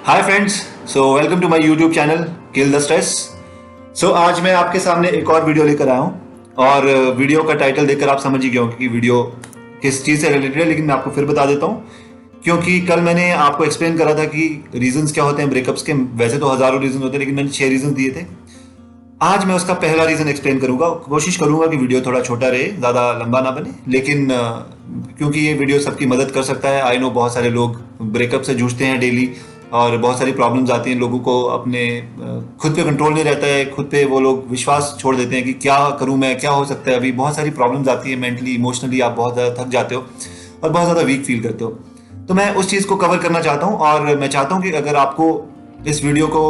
Hi friends, so welcome to my YouTube channel kill the stress. So आज मैं आपके सामने एक और वीडियो लेकर आया हूँ और वीडियो का टाइटल देखकर आप समझ ही गए होंगे कि वीडियो किस चीज़ से रिलेटेड है, लेकिन मैं आपको फिर बता देता हूँ क्योंकि कल मैंने आपको एक्सप्लेन करा था कि रीजंस क्या होते हैं ब्रेकअप्स के। वैसे तो हज़ारों रीजन होते हैं, लेकिन मैंने 6 रीजन दिए थे। आज मैं उसका पहला रीजन एक्सप्लेन करूंगा। कोशिश करूंगा कि वीडियो थोड़ा छोटा रहे, ज़्यादा लंबा ना बने, लेकिन क्योंकि ये वीडियो सबकी मदद कर सकता है। आई नो बहुत सारे लोग ब्रेकअप से जूझते हैं डेली और बहुत सारी प्रॉब्लम्स आती हैं। लोगों को अपने खुद पे कंट्रोल नहीं रहता है, खुद पे वो लोग विश्वास छोड़ देते हैं कि क्या करूं मैं, क्या हो सकता है। अभी बहुत सारी प्रॉब्लम्स आती है, मेंटली इमोशनली आप बहुत ज़्यादा थक जाते हो और बहुत ज़्यादा वीक फील करते हो। तो मैं उस चीज़ को कवर करना चाहता हूँ और मैं चाहता हूँ कि अगर आपको इस वीडियो को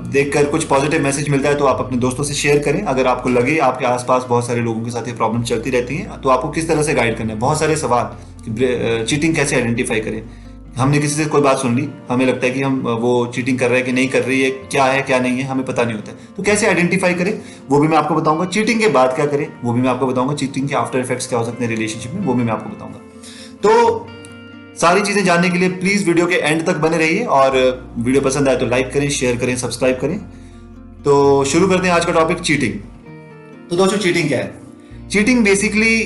देखकर कुछ पॉजिटिव मैसेज मिलता है तो आप अपने दोस्तों से शेयर करें। अगर आपको लगे आपके आसपास बहुत सारे लोगों के साथ ये प्रॉब्लम चलती रहती हैं तो आपको किस तरह से गाइड करना है। बहुत सारे सवाल कि चीटिंग कैसे आइडेंटिफाई करें। हमने किसी से कोई बात सुन ली, हमें लगता है कि हम वो चीटिंग कर रहे हैं कि नहीं कर रही है, क्या नहीं है, हमें पता नहीं होता है। तो कैसे आइडेंटिफाई करें वो भी मैं आपको बताऊंगा। चीटिंग के बाद क्या करें वो भी मैं आपको बताऊंगा। चीटिंग के आफ्टर इफेक्ट्स क्या हो सकते हैं रिलेशनशिप में वो भी मैं आपको बताऊंगा। तो सारी चीजें जानने के लिए प्लीज वीडियो के एंड तक बने रहिए और वीडियो पसंद आए तो लाइक करें, शेयर करें, सब्सक्राइब करें। तो शुरू करते हैं आज का टॉपिक, चीटिंग। तो दोस्तों चीटिंग क्या है? चीटिंग बेसिकली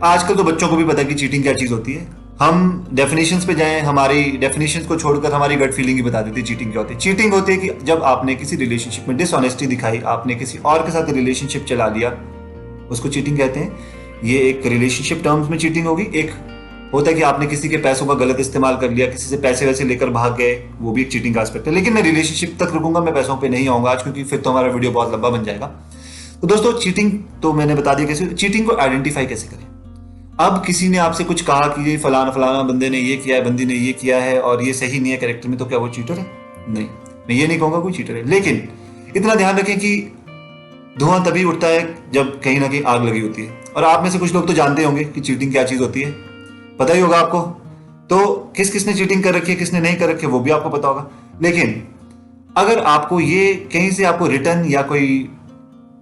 आजकल तो बच्चों को भी पता है कि चीटिंग क्या चीज होती है। हम डेफिनेशंस पे जाएं, हमारी डेफिनेशंस को छोड़कर हमारी गट फीलिंग ही बता देती है चीटिंग क्या होती है। चीटिंग होती है कि जब आपने किसी रिलेशनशिप में डिसऑनेस्टी दिखाई, आपने किसी और के साथ रिलेशनशिप चला लिया, उसको चीटिंग कहते हैं। ये एक रिलेशनशिप टर्म्स में चीटिंग होगी। एक होता है कि आपने किसी के पैसों का गलत इस्तेमाल कर लिया, किसी से पैसे वैसे लेकर भाग गए, वो भी एक चीटिंग का एस्पेक्ट है। लेकिन मैं रिलेशनशिप तक रुकूंगा, मैं पैसों पे नहीं आऊंगा आज, क्योंकि फिर तो हमारा वीडियो बहुत लंबा बन जाएगा। तो दोस्तों चीटिंग तो मैंने बता दिया कैसे। चीटिंग को आइडेंटिफाई कैसे करें? अब किसी ने आपसे कुछ कहा कि ये फलाना फलाना बंदे ने ये किया है, बंदी ने ये किया है और ये सही नहीं है कैरेक्टर में, तो क्या वो चीटर है? नहीं, मैं ये नहीं कहूंगा कोई चीटर है। लेकिन इतना ध्यान रखें कि धुआं तभी उठता है जब कहीं ना कहीं आग लगी होती है। और आप में से कुछ लोग तो जानते होंगे कि चीटिंग क्या चीज होती है, पता ही होगा आपको। तो किस किसने चीटिंग कर रखी है, किसने नहीं कर रखी है, वो भी आपको पता होगा। लेकिन अगर आपको ये कहीं से आपको रिटर्न या कोई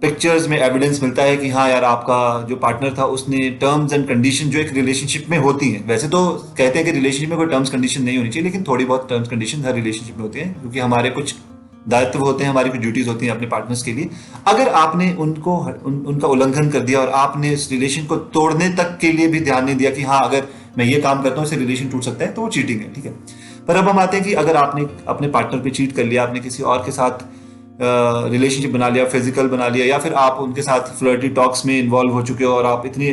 पिक्चर्स में एविडेंस मिलता है कि हाँ यार आपका जो पार्टनर था उसने टर्म्स एंड कंडीशन जो एक रिलेशनशिप में होती हैं, वैसे तो कहते हैं कि रिलेशनशिप में कोई टर्म्स कंडीशन नहीं होनी चाहिए, लेकिन थोड़ी बहुत टर्म्स कंडीशन हर रिलेशनशिप में होती हैं, क्योंकि हमारे कुछ दायित्व होते हैं, हमारी कुछ ड्यूटीज होती हैं अपने पार्टनर्स के लिए। अगर आपने उनका उल्लंघन कर दिया और आपने इस रिलेशन को तोड़ने तक के लिए भी ध्यान नहीं दिया कि हाँ अगर मैं ये काम करता हूँ इससे रिलेशन टूट सकता है, तो वो चीटिंग है, ठीक है। पर अब हम आते हैं कि अगर आपने अपने पार्टनर पे चीट कर लिया, आपने किसी और के साथ रिलेशनशिप बना लिया, फिजिकल बना लिया, या फिर आप उनके साथ फ्लर्टी टॉक्स में इन्वॉल्व हो चुके हो और आप इतनी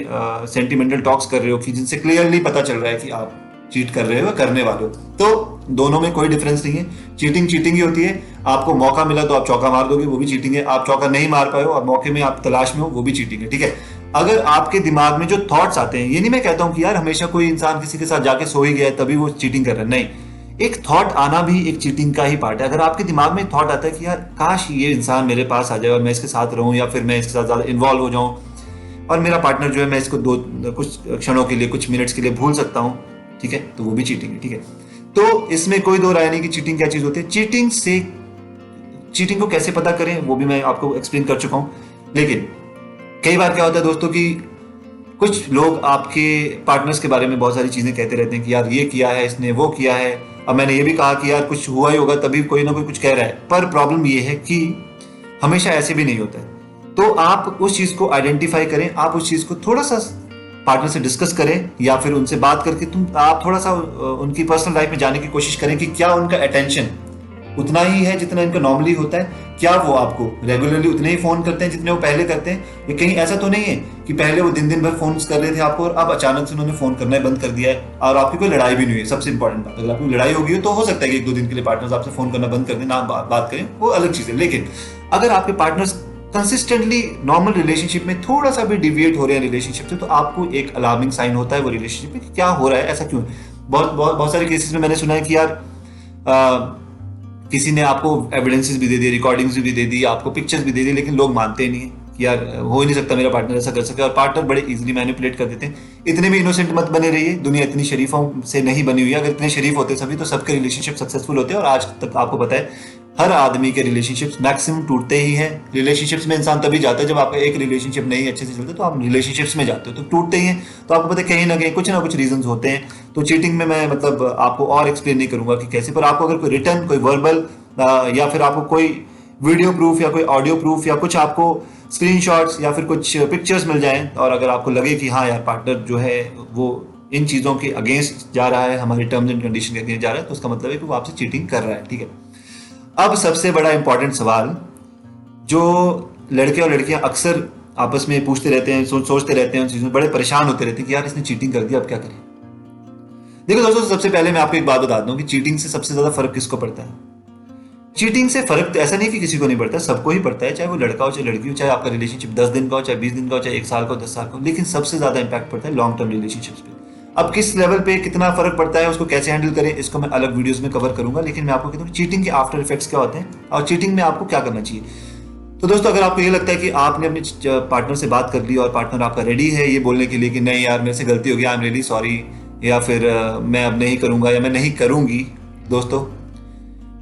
सेंटिमेंटल टॉक्स कर रहे हो कि जिनसे क्लियरली पता चल रहा है कि आप चीट कर रहे हो या करने वाले हो, तो दोनों में कोई डिफरेंस नहीं है। चीटिंग चीटिंग ही होती है। आपको मौका मिला तो आप चौका मार दोगे, वो भी चीटिंग है। आप चौका नहीं मार पाए हो और मौके में आप तलाश में हो, वो भी चीटिंग है, ठीक है। अगर आपके दिमाग में जो थॉट्स आते हैं, ये नहीं मैं कहता हूं कि यार हमेशा कोई इंसान किसी के साथ जाके सो ही गया है तभी वो चीटिंग कर रहा है, नहीं। एक थॉट आना भी एक चीटिंग का ही पार्ट है। अगर आपके दिमाग में थॉट आता है कि यार काश ये इंसान मेरे पास आ जाए और मैं इसके साथ रहूं, या फिर मैं इसके साथ ज्यादा इन्वॉल्व हो जाऊं और मेरा पार्टनर जो है मैं इसको कुछ क्षणों के लिए, कुछ मिनट्स के लिए भूल सकता हूं, ठीक है, तो वो भी चीटिंग है, ठीक है। तो इसमें कोई दो राय नहीं कि चीटिंग क्या चीज होती है। चीटिंग को कैसे पता करें वो भी मैं आपको एक्सप्लेन कर चुका हूं। लेकिन कई बार क्या होता है दोस्तों कि कुछ लोग आपके पार्टनर्स के बारे में बहुत सारी चीजें कहते रहते हैं कि यार ये किया है इसने, वो किया है। अब मैंने ये भी कहा कि यार कुछ हुआ ही होगा तभी कोई ना कोई कुछ कह रहा है, पर प्रॉब्लम ये है कि हमेशा ऐसे भी नहीं होता है। तो आप उस चीज को आइडेंटिफाई करें, आप उस चीज को थोड़ा सा पार्टनर से डिस्कस करें या फिर उनसे बात करके आप थोड़ा सा उनकी पर्सनल लाइफ में जाने की कोशिश करें कि क्या उनका अटेंशन उतना ही है जितना इनका नॉर्मली होता है। क्या वो आपको रेगुलरली उतने ही फोन करते हैं जितने वो पहले करते हैं? ये कहीं ऐसा तो नहीं है कि पहले वो दिन दिन भर फोन कर रहे थे आपको और अब अचानक से उन्होंने फोन करना बंद कर दिया है और आपकी कोई लड़ाई भी नहीं हुई। सबसे इंपॉर्टेंट बात, अगर आपकी लड़ाई होगी तो हो सकता है कि 1-2 दिन के लिए पार्टनर्स आपसे फोन करना बंद कर दें, ना बात करें, वो अलग चीज है। लेकिन अगर आपके पार्टनर्स कंसिस्टेंटली नॉर्मल रिलेशनशिप में थोड़ा सा भी डिविएट हो रहे हैं रिलेशनशिप से, तो आपको एक अलार्मिंग साइन होता है वो रिलेशनशिप में, क्या हो रहा है, ऐसा क्यों है। बहुत सारे केसेस में मैंने सुना है कि यार किसी ने आपको एविडेंसेस भी दे दिए, रिकॉर्डिंग्स भी दे दी, आपको पिक्चर्स भी दे दी, लेकिन लोग मानते नहीं है कि यार हो ही नहीं सकता मेरा पार्टनर ऐसा कर सके, और पार्टनर बड़े इजीली मैनिपुलेट कर देते हैं। इतने भी इनोसेंट मत बने रहिए, दुनिया इतनी शरीफों से नहीं बनी हुई है। अगर इतने शरीफ होते सभी तो सबके रिलेशनशिप सक्सेसफुल होते हैं। और आज तक आपको पता है हर आदमी के रिलेशनशिप्स मैक्सिमम टूटते ही हैं। रिलेशनशिप्स में इंसान तभी जाता है जब आपका एक रिलेशनशिप नहीं अच्छे से चलता, तो आप रिलेशनशिप्स में जाते हो तो टूटते ही हैं। तो आपको पता है कहीं ना कुछ रीजंस होते हैं तो चीटिंग में मैं मतलब आपको और एक्सप्लेन नहीं करूंगा कि कैसे, पर आपको अगर कोई रिटर्न, कोई वर्बल या फिर आपको कोई वीडियो प्रूफ या कोई ऑडियो प्रूफ या कुछ आपको स्क्रीनशॉट्स या फिर कुछ पिक्चर्स मिल जाएं, और अगर आपको लगे कि हाँ यार पार्टनर जो है वो इन चीज़ों के अगेंस्ट जा रहा है, हमारी टर्म्स एंड कंडीशन के अगेंस्ट जा रहा है, तो उसका मतलब है कि वो आपसे चीटिंग कर रहा है, ठीक है। अब सबसे बड़ा इंपॉर्टेंट सवाल जो लड़के और लड़कियां अक्सर आपस में पूछते रहते हैं, सोचते रहते हैं, उन चीज़ों में बड़े परेशान होते रहते हैं कि यार इसने चीटिंग कर दिया, अब क्या करें। देखो दोस्तों, सबसे पहले मैं आपको एक बात बता दूं कि चीटिंग से सबसे ज्यादा फर्क किसको पड़ता है। चीटिंग से फर्क तो ऐसा नहीं कि किसी को नहीं पड़ता, सबको ही पड़ता है, चाहे वो लड़का हो चाहे लड़की हो, चाहे आपका रिलेशनशिप 10 दिन का हो, चाहे 20 दिन का हो, चाहे 1 साल का हो, 10 साल का हो, लेकिन सबसे ज्यादा इंपैक्ट पड़ता है लॉन्ग टर्म रिलेशनशिप्स पे। अब किस लेवल पे कितना फर्क पड़ता है, उसको कैसे हैंडल करें, इसको मैं अलग वीडियोस में कवर करूंगा, लेकिन मैं आपको कहता हूँ चीटिंग के आफ्टर इफेक्ट्स क्या होते हैं और चीटिंग में आपको क्या करना चाहिए। तो दोस्तों, अगर आपको ये लगता है कि आपने अपने पार्टनर से बात कर ली और पार्टनर आपका रेडी है ये बोलने के लिए कि नहीं यार मेरे से गलती हो गई, आई एम रियली सॉरी, या फिर मैं अब नहीं करूंगा या मैं नहीं करूंगी, दोस्तों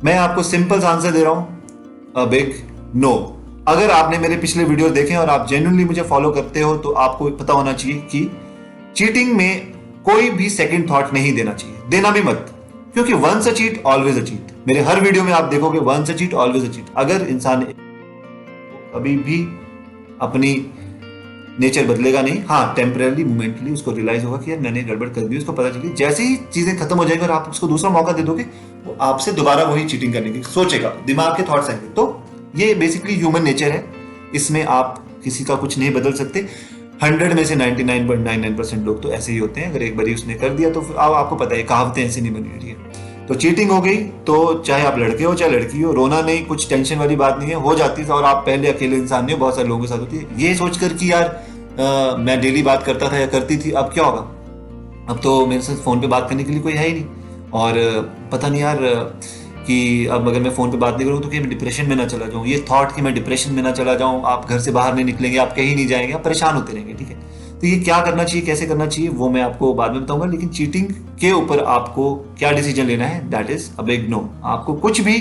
मैं आपको सिंपल आंसर दे रहा हूं, अ बिग नो। अगर आपने मेरे पिछले वीडियो देखे और आप जेन्युइनली मुझे फॉलो करते हो तो आपको पता होना चाहिए कि चीटिंग में कोई भी सेकंड थॉट नहीं देना चाहिए, देना भी मत, क्योंकि once a cheat always a cheat. मेरे हर वीडियो में आप देखोगे once a cheat always a cheat. अगर इंसान कभी भी अपनी नेचर बदलेगा नहीं, हाँ टेम्परेली मोमेंटली उसको रियलाइज होगा कि यार मैंने गड़बड़ कर दी, उसको पता चली, जैसे ही चीजें खत्म हो जाएंगी और आप उसको दूसरा मौका दे दोगे, वो आपसे दोबारा वही चीटिंग करने की सोचेगा, दिमाग के थॉट्स आएंगे। तो ये बेसिकली ह्यूमन नेचर है, इसमें आप किसी का कुछ नहीं बदल सकते। 100 में से 99.99% लोग तो ऐसे ही होते हैं, अगर एक बारी उसने कर दिया तो फिर आपको पता है कहावतें ऐसे नहीं बनी रही है। तो चीटिंग हो गई तो चाहे आप लड़के हो चाहे लड़की हो, रोना नहीं, कुछ टेंशन वाली बात नहीं है, हो जाती है। और आप पहले अकेले इंसान नहीं हो, बहुत सारे लोगों के साथ होती है। ये सोचकर कि यार मैं डेली बात करता था या करती थी, अब क्या होगा, अब तो मेरे साथ फोन पे बात करने के लिए कोई है ही नहीं, और पता नहीं यार कि अब अगर मैं फोन पे बात नहीं करूँ तो कि मैं डिप्रेशन में ना चला जाऊँ। ये थॉट कि मैं डिप्रेशन में ना चला जाऊँ, आप घर से बाहर नहीं निकलेंगे, आप कहीं नहीं जाएंगे, आप परेशान होते रहेंगे, ठीक है। तो ये क्या करना चाहिए, कैसे करना चाहिए, वो मैं आपको बाद में बताऊंगा, लेकिन चीटिंग के ऊपर आपको क्या डिसीजन लेना है, that is a big no. आपको कुछ भी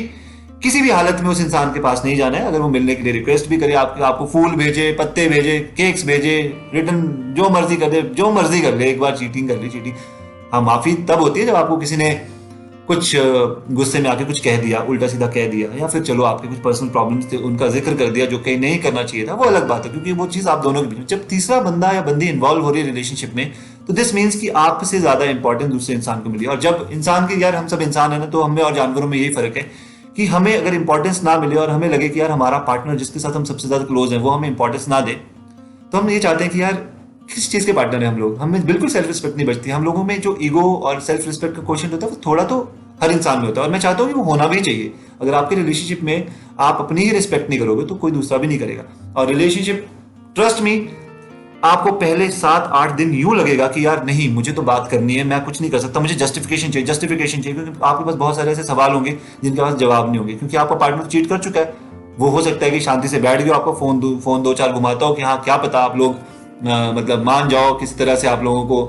किसी भी हालत में उस इंसान के पास नहीं जाना है। अगर वो मिलने के लिए रिक्वेस्ट भी करे, आपको फूल भेजे, पत्ते भेजे, केक्स भेजे, रिटर्न जो मर्जी कर दे, जो मर्जी कर ले, एक बार चीटिंग कर ली, चीटिंग। हाँ, माफी तब होती है जब आपको किसी ने कुछ गुस्से में आके कुछ कह दिया, उल्टा सीधा कह दिया, या फिर चलो आपके कुछ पर्सनल प्रॉब्लम्स थे उनका जिक्र कर दिया जो कहीं नहीं करना चाहिए था, वो अलग बात है, क्योंकि वो चीज आप दोनों के बीच में। जब तीसरा बंदा या बंदी इन्वॉल्व हो रही है रिलेशनशिप में, तो दिस मीन्स कि आपसे ज्यादा इंपॉर्टेंस दूसरे इंसान को मिली। और जब इंसान के, यार हम सब इंसान है ना, तो हमें और जानवरों में यही फर्क है कि हमें अगर इंपॉर्टेंस ना मिले और हमें लगे कि यार हमारा पार्टनर जिसके साथ हम सबसे ज्यादा क्लोज है वो हमें इंपॉर्टेंस ना दे, तो हम ये चाहते हैं कि यार किस चीज के पार्टनर है हम लोग, हमें बिल्कुल सेल्फ रिस्पेक्ट नहीं बचती। हम लोगों में जो ईगो और सेल्फ रिस्पेक्ट का क्वेश्चन होता है वो थोड़ा तो हर इंसान में होता है, और मैं चाहता हूँ कि वो होना भी चाहिए। अगर आपके रिलेशनशिप में आप अपनी ही रिस्पेक्ट नहीं करोगे तो कोई दूसरा भी नहीं करेगा। और रिलेशनशिप, ट्रस्ट मी, आपको पहले 7-8 दिन यूं लगेगा कि यार नहीं मुझे तो बात करनी है, मैं कुछ नहीं कर सकता, मुझे जस्टिफिकेशन चाहिए, जस्टिफिकेशन चाहिए, क्योंकि आपके पास बहुत सारे ऐसे सवाल होंगे जिनके पास जवाब नहीं होंगे, क्योंकि आपका पार्टनर चीट कर चुका है। वो हो सकता है कि शांति से बैठ गया, आपको फोन 2-4 घुमाता हो कि हाँ क्या पता आप लोग मतलब मान जाओ, किस तरह से आप लोगों को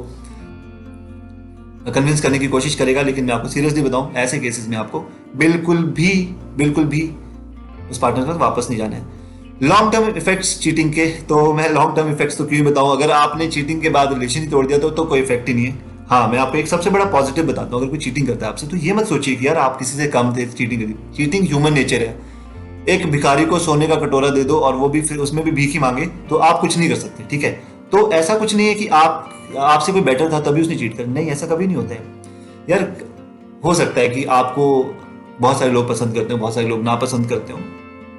कन्विंस करने की कोशिश करेगा। लेकिन मैं आपको सीरियसली बताऊं, ऐसे केसेस में आपको बिल्कुल भी उस पार्टनर के साथ वापस नहीं जाना है। लॉन्ग टर्म इफेक्ट्स चीटिंग के, तो मैं लॉन्ग टर्म इफेक्ट्स तो क्यों बताऊं, अगर आपने चीटिंग के बाद रिलेशन ही तोड़ दिया तो कोई इफेक्ट ही नहीं है। हाँ, मैं आपको एक सबसे बड़ा पॉजिटिव बताता हूं, अगर कोई चीटिंग करता है आपसे तो ये मत सोचिए कि यार आप किसी से कम थे, चीटिंग करी। चीटिंग ह्यूमन नेचर है। एक भिखारी को सोने का कटोरा दे दो और वो भी फिर उसमें भी भीख ही मांगे तो आप कुछ नहीं कर सकते, ठीक है। तो ऐसा कुछ नहीं है कि आपसे कोई बेटर था तभी उसने चीट कर, नहीं, ऐसा कभी नहीं होता है यार। हो सकता है कि आपको बहुत सारे लोग पसंद करते हो, बहुत सारे लोग नापसंद करते हो,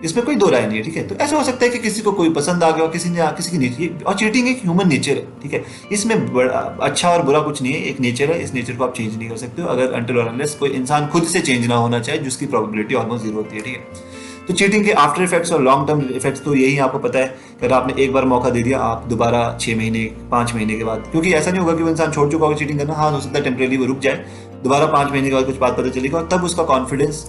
इसमें कोई दो राय नहीं है, ठीक है। तो ऐसा हो सकता है कि किसी को कोई पसंद आ गया और किसी की नेचर, और चीटिंग एक ह्यूमन नेचर है, ठीक है। इसमें अच्छा और बुरा कुछ नहीं है, एक नेचर है, इस नेचर को आप चेंज नहीं कर सकते हो अगर अनटिल और अनलेस कोई इंसान खुद से चेंज ना होना चाहे, जिसकी प्रोबेबिलिटी ऑलमोस्ट 0 होती है, ठीक है। तो चीटिंग के आफ्टर इफेक्ट्स और लॉन्ग टर्म इफेक्ट्स तो यही आपको पता है। अगर आपने एक बार मौका दे दिया, आप दोबारा 6 महीने 5 महीने के बाद, क्योंकि ऐसा नहीं होगा कि वो इंसान छोड़ चुका होगा चीटिंग करना, हाँ हो सकता है टेम्परेरी वो रुक जाए, दोबारा 5 महीने के बाद कुछ बात पता चलेगी और तब उसका confidence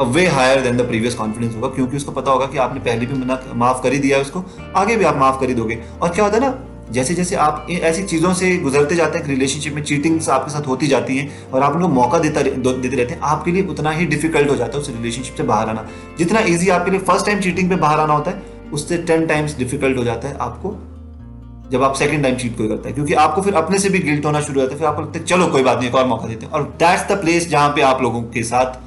way higher than the previous confidence होगा, क्योंकि उसको पता होगा कि आपने पहले भी माफ कर ही दिया है उसको, आगे भी आप माफ कर ही दोगे। और क्या होता है ना, जैसे जैसे आप ऐसी चीजों से गुजरते जाते हैं, रिलेशनशिप में चीटिंग्स आपके साथ होती जाती हैं और आप उनको मौका देते रहते हैं, आपके लिए उतना ही डिफिकल्ट हो जाता है उस रिलेशनशिप से बाहर आना। जितना इजी आपके लिए फर्स्ट टाइम चीटिंग पे बाहर आना होता है, उससे 10 टाइम्स डिफिकल्ट हो जाता है आपको जब आप सेकंड टाइम चीट कोई करता है, क्योंकि आपको फिर अपने से भी गिल्ट होना शुरू हो जाता है। फिर आपको लगता है चलो कोई बात नहीं, एक और मौका देते हैं। और दैट्स द प्लेस जहां पे आप लोगों के साथ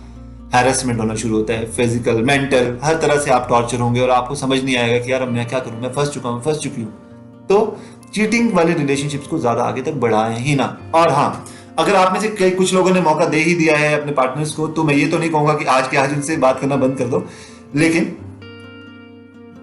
हैरेसमेंट होना शुरू होता है, फिजिकल, मेंटल, हर तरह से आप टॉर्चर होंगे और आपको समझ नहीं आएगा कि यार अब मैं क्या करूं, मैं फंस चुका हूं, फंस चुकी हूं। तो चीटिंग वाले रिलेशनशिप्स को ज्यादा आगे तक बढ़ाएं ही ना। और हाँ, अगर आप में से कई कुछ लोगों ने मौका दे ही दिया है अपने पार्टनर्स को, तो मैं ये तो नहीं कहूंगा कि आज के आज उनसे बात करना बंद कर दो, लेकिन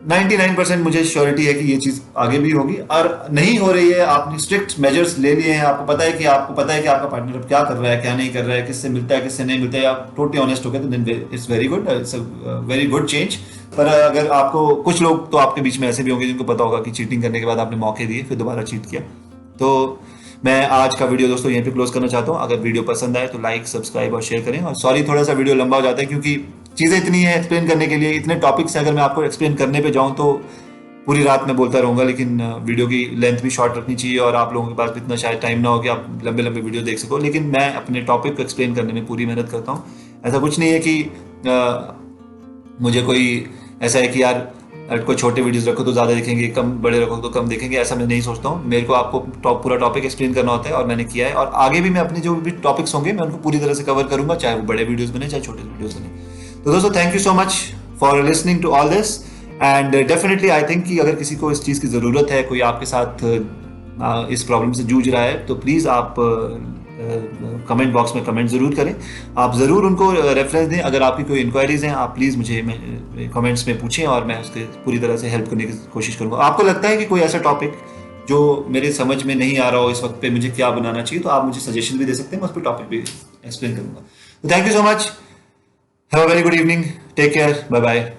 99% मुझे श्योरिटी है कि ये चीज आगे भी होगी। और नहीं हो रही है, आपने स्ट्रिक्ट मेजर्स ले लिए हैं, आपको पता है कि आपका पार्टनर अब क्या कर रहा है, क्या नहीं कर रहा है, किससे मिलता है, किससे नहीं मिलता है, आप टोटली ऑनेस्ट हो गए, तो then it's very good, it's a very good change. पर अगर आपको, कुछ लोग तो आपके बीच में ऐसे भी होंगे जिनको पता होगा कि चीटिंग करने के बाद आपने मौके दिए फिर दोबारा चीट किया। तो मैं आज का वीडियो दोस्तों यहीं पे क्लोज करना चाहता हूँ। अगर वीडियो पसंद आए तो लाइक, सब्सक्राइब और शेयर करें। और सॉरी थोड़ा सा वीडियो लंबा हो जाता है क्योंकि चीज़ें इतनी है एक्सप्लेन करने के लिए, इतने टॉपिक्स हैं, अगर मैं आपको एक्सप्लेन करने पे जाऊँ तो पूरी रात में बोलता रहूँगा। लेकिन वीडियो की लेंथ भी शॉर्ट रखनी चाहिए और आप लोगों के पास भी इतना शायद टाइम ना हो कि आप लंबे लंबे वीडियो देख सको। लेकिन मैं अपने टॉपिक को एक्सप्लेन करने में पूरी मेहनत करता हूँ। ऐसा कुछ नहीं है कि मुझे कोई ऐसा है कि यार कोई छोटे वीडियोस रखो तो ज़्यादा देखेंगे, कम बड़े रखो तो कम देखेंगे, ऐसा मैं नहीं सोचता हूँ। मेरे को आपको पूरा टॉपिक एक्सप्लेन करना होता है और मैंने किया है। और आगे भी मैं अपने जो भी टॉपिक्स होंगे मैं उनको पूरी तरह से कवर करूंगा, चाहे वो बड़े वीडियोस बने चाहे छोटे वीडियोस बने। तो दोस्तों thank you so much for listening to all this. And definitely I think कि अगर किसी को इस चीज़ की ज़रूरत है, कोई आपके साथ इस प्रॉब्लम से जूझ रहा है, तो प्लीज़ आप कमेंट बॉक्स में कमेंट ज़रूर करें। आप ज़रूर उनको रेफरेंस दें। अगर आपकी कोई इंक्वायरीज हैं, आप प्लीज़ मुझे कमेंट्स में पूछें और मैं उसके पूरी तरह से हेल्प करने की कोशिश करूँगा। आपको लगता है कि कोई ऐसा टॉपिक जो मेरे समझ में नहीं आ रहा हो इस वक्त पे, मुझे क्या बनाना चाहिए, तो आप मुझे सजेशन भी दे सकते हैं, मैं उस पर टॉपिक भी एक्सप्लेन करूँगा। तो thank you so much, have a very good evening, take care, bye bye.